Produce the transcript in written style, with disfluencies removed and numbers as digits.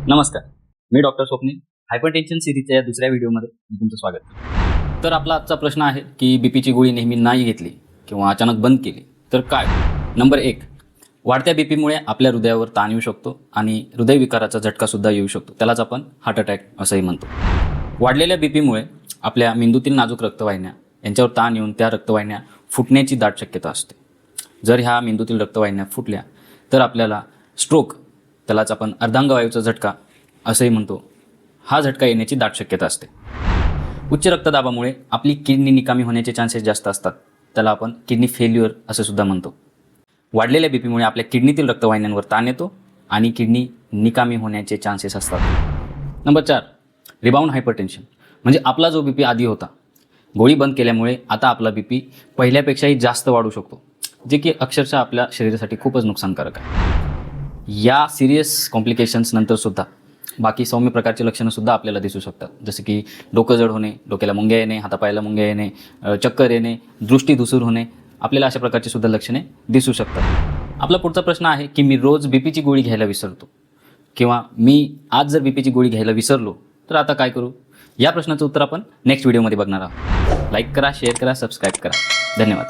नमस्कार, मी doctor Swapnil. Hypertension सिरीजच्या या दुसऱ्या व्हिडिओमध्ये मी तुमचं स्वागत करतो. तर आपला आजचा प्रश्न आहे की बीपीची गोळी नेहमी नाही घेतली किंवा अचानक बंद केली तर काय? नंबर 1, वाढत्या बीपीमुळे आपल्या हृदयावर ताण येऊ शकतो आणि हृदयविकाराचा झटकासुद्धा येऊ शकतो. त्यालाच आपण हार्ट अटॅक असंही म्हणतो. वाढलेल्या बीपीमुळे आपल्या मेंदूतील नाजूक रक्तवाहिन्या यांच्यावर ताण येऊन त्या रक्तवाहिन्या फुटण्याची दाट शक्यता असते. जर ह्या मेंदूतील रक्तवाहिन्या फुटल्या तर आपल्याला स्ट्रोक, त्यालाच आपण अर्धांगवायूचा झटका असंही म्हणतो, हा झटका येण्याची दाट शक्यता असते. उच्च रक्तदाबामुळे आपली किडनी निकामी होण्याचे चान्सेस जास्त असतात. त्याला आपण किडनी फेल्युअर असं सुद्धा म्हणतो. वाढलेल्या बीपीमुळे आपल्या किडनीतील रक्तवाहिन्यांवर ताण येतो आणि किडनी निकामी होण्याचे चान्सेस असतात. नंबर 4, रिबाउंड हायपरटेन्शन, म्हणजे आपला जो बीपी आधी होता, गोळी बंद केल्यामुळे आता आपला बीपी पहिल्यापेक्षाही जास्त वाढू शकतो, जे की अक्षरशः आपल्या शरीरासाठी खूपच नुकसानकारक आहे. या सिरियस कॉम्प्लिकेशन्स नंतरसुद्धा बाकी सौम्य प्रकारचे लक्षणंसुद्धा आपल्याला दिसू शकतात, जसे की डोकं जड होणे, डोक्याला मुंग्या येणे, हातापायाला मुंग्या येणे, चक्कर येणे, दृष्टी धूसर होणे, आपल्याला अशा प्रकारची सुद्धा लक्षणे दिसू शकतात. आपला पुढचा प्रश्न आहे की मी रोज बीपीची गोळी घ्यायला विसरतो किंवा मी आज जर बीपीची गोळी घ्यायला विसरलो तर आता काय करू? या प्रश्नाचं उत्तर आपण नेक्स्ट व्हिडिओमध्ये बघणार आहोत. लाईक करा, शेअर करा, सबस्क्राईब करा. धन्यवाद.